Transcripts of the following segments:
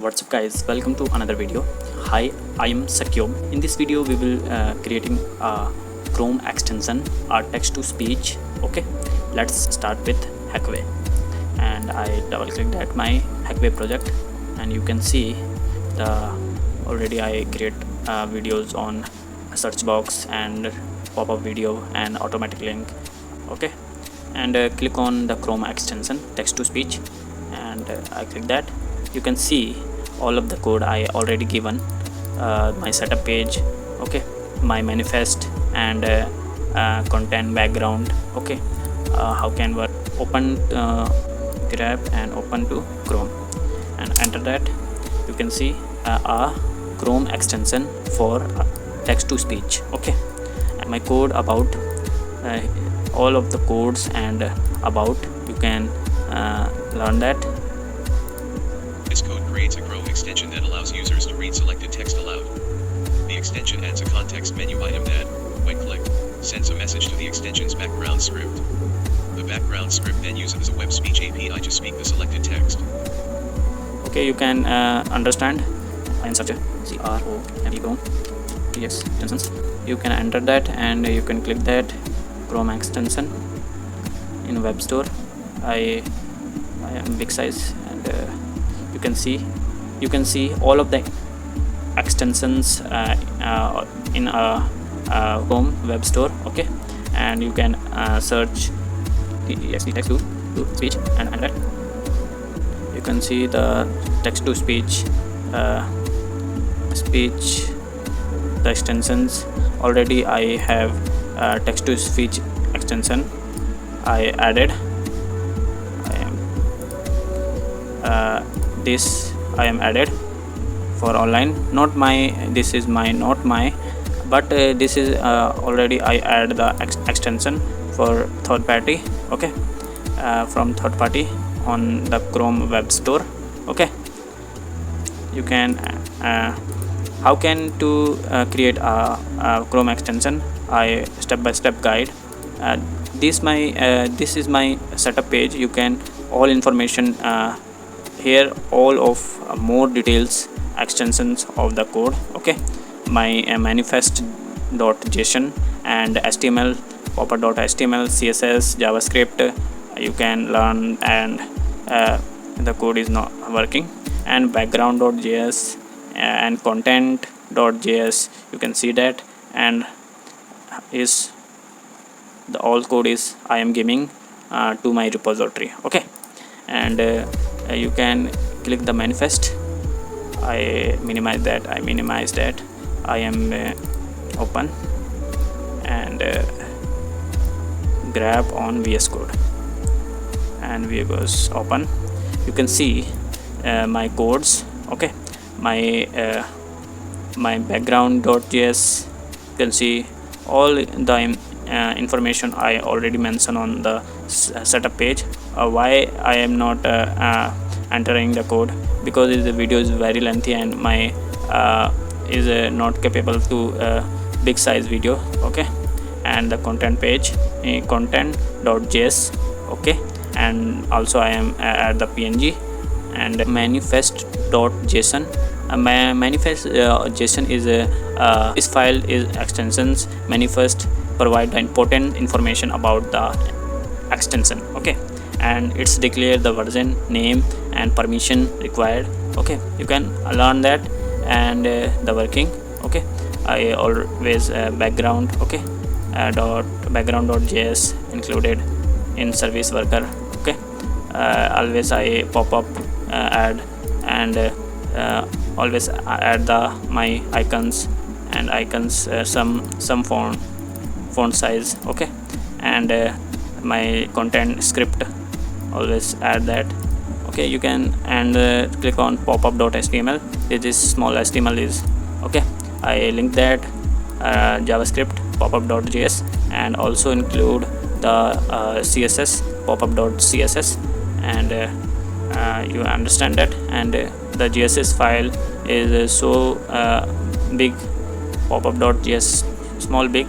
What's up guys, welcome to another video. Hi, I am Sakyom. In this video we will creating a Chrome extension, a text to speech. Okay, let's start with Hackway, and I double click that my Hackway project, and you can see the already I create videos on search box and pop-up video and automatic link. Okay, and click on the Chrome extension text to speech, and I click that. You can see all of the code I already given, my setup page, okay, my manifest and content background. Okay, how can work? Open grab and open to Chrome and enter that. You can see a Chrome extension for text to speech. Okay, and my code about all of the codes and about you can learn that. This code creates a Chrome extension that allows users to read selected text aloud. The extension adds a context menu item that, when clicked, sends a message to the extension's background script. The background script then uses a web speech API to speak the selected text. Okay, you can understand. I am such a Chrome extensions. You can enter that and you can click that Chrome extension in web store. I am big size, and you can see all of the extensions in a Chrome web store. Okay, and you can search the text to speech and that you can see the text to speech the extensions. Already I have text to speech extension I added. This I am added for online, not my, this is my, not my, but this is already I add the extension for third party. Okay, from third party on the Chrome web store. Okay, you can how can to create a Chrome extension, I step-by-step guide. This is my setup page. You can all information here, all of more details extensions of the code. Okay, my manifest.json and HTML, popper.html, CSS, JavaScript you can learn, and the code is not working, and background.js and content.js you can see that, and is the all code is I am giving to my repository. Okay, and you can click the manifest. I minimize that. I am open and grab on VS Code, and VS goes open. You can see my codes. Okay, my background.js, you can see all the information I already mentioned on the setup page. Why I am not entering the code? Because the video is very lengthy and my is not capable to big size video. Okay, and the content page, content.js. Okay, and also I am at the PNG and manifest.json. Manifest.json is this file is extensions. Manifest provide the important information about the extension. Okay, and it's declare the version, name and permission required. Okay, you can learn that, and the working. Okay, I always background. Okay, background.js included in service worker. Okay, always I pop up add, and always add the my icons and some font size. Okay, and my content script always add that. Okay, you can, and click on popup.html. This small HTML is okay. I link that JavaScript popup.js, and also include the CSS popup.css, and you understand that, and the GSS file is so big, popup.js small big,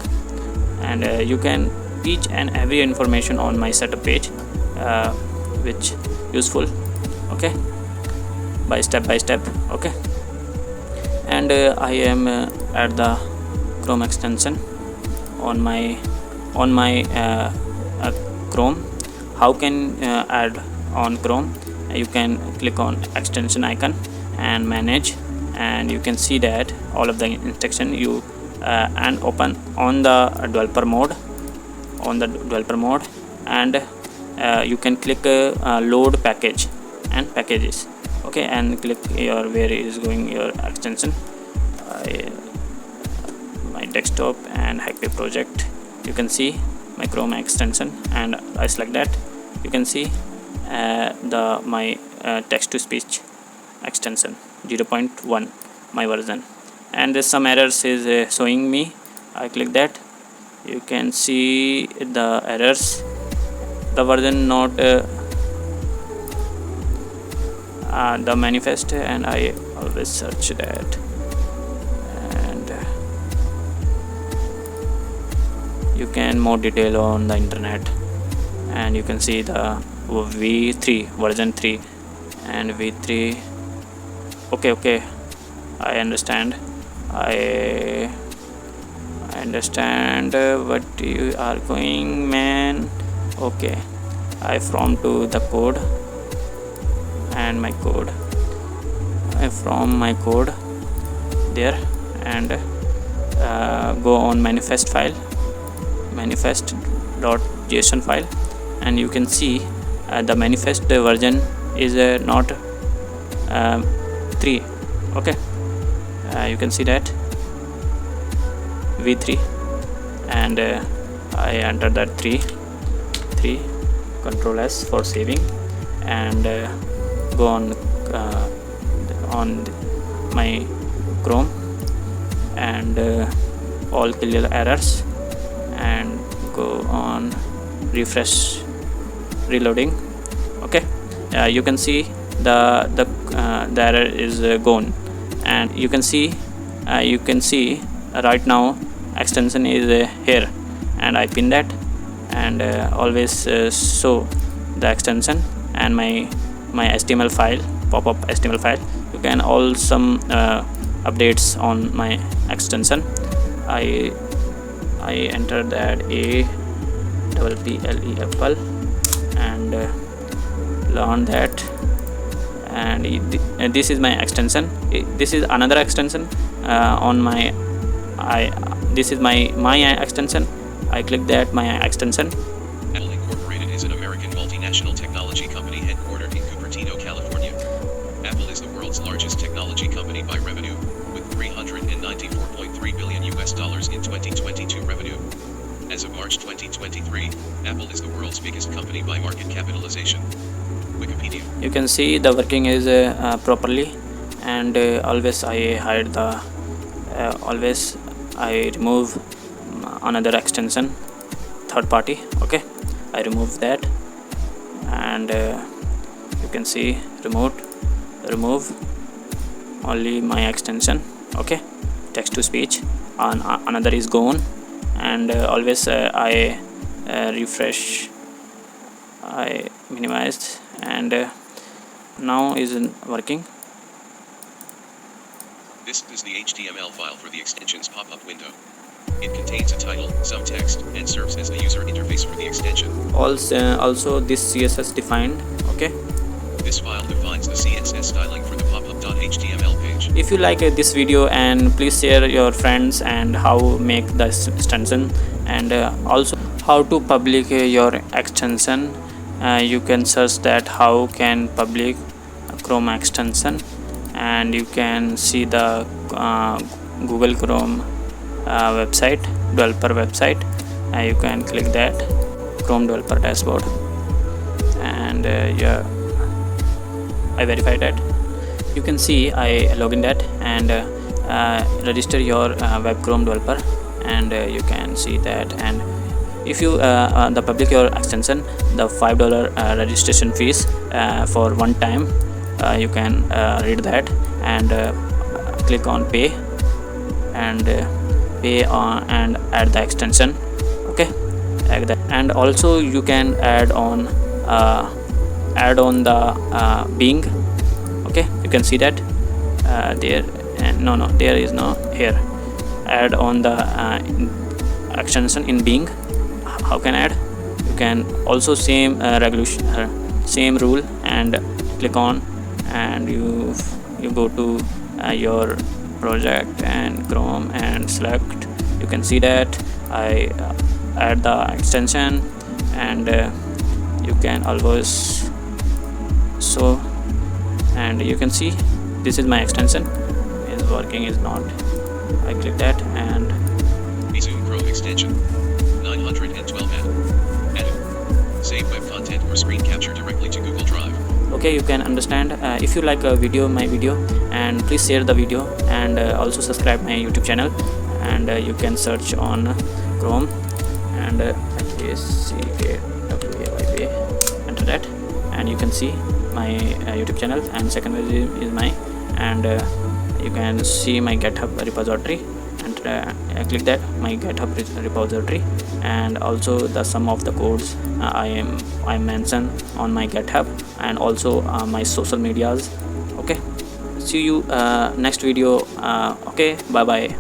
and you can each and every information on my setup page which useful. Okay, by step, okay. And I am at the Chrome extension on my Chrome. How can add on Chrome? You can click on extension icon and manage, and you can see that all of the instruction you and open on the developer mode, and you can click load package and packages, okay, and click your where is going your extension. My desktop and Hackway project, you can see my Chrome extension, and I select that. You can see my text to speech extension 0.1 my version, and some errors is showing me. I click that. You can see the errors, the version not the manifest, and I always search that, and you can more detail on the internet, and you can see the v3 version 3 and v3. Okay, I understand. I understand what you are going, man. Okay, I from to the code, and my code, I from my code there, and go on manifest.json file, and you can see the manifest version is not 3, okay. You can see that v3, and I enter that 3 Control S for saving, and go on my Chrome, and all clear errors, and go on refresh reloading, okay. You can see the error is gone, and you can see right now extension is here, and I pin that, and always show the extension and my HTML file, pop-up HTML file. You can all some updates on my extension. I enter that APPLE apple, and learn that, and this is my extension. This is another extension on my this is my extension. I click that my extension. Apple Incorporated is an American multinational technology company headquartered in Cupertino, California. Apple is the world's largest technology company by revenue, with $394.3 billion in 2022 revenue. As of March 2023, Apple is the world's biggest company by market capitalization. Wikipedia. You can see the working is properly, and always I hide the always I remove another extension, third party, okay. I remove that, and you can see remove only my extension, okay. Text to speech, another is gone, and always I refresh, I minimized, and now is working. This is the HTML file for the extension's pop-up window. It contains a title, some text, and serves as the user interface for the extension. Also this CSS defined, okay. This file defines the CSS styling for the popup.html page. If you like this video, and please share your friends and how make the extension, and also how to public your extension. You can search that how can public Chrome extension, and you can see the Google Chrome website, developer website. You can click that Chrome developer dashboard, and yeah, I verify that. You can see I log in that, and register your web Chrome developer, and you can see that. And if you the public your extension, the $5 registration fees for one time, you can read that, and click on pay, and pay on and add the extension, okay. And also you can add on the Bing, okay. you can see that there, and no, there is no here. Add on the extension in Bing. How can add? You can also same regulation, same rule, and click on, and you go to your project and Chrome and select. You can see that I add the extension, and you can always show, and you can see this is my extension is working, is not. I click that, and Zoom Chrome extension 912 edit. Save web content or screen capture directly to Google Drive. okay, you can understand. If you like my video, and please share the video, and also subscribe my YouTube channel, and you can search on Chrome, and enter that, and you can see my YouTube channel, and second is my, and you can see my GitHub repository, and click that my GitHub repository, and also the sum of the codes I mention on my GitHub, and also my social medias. Okay, see you next video. Okay, bye bye.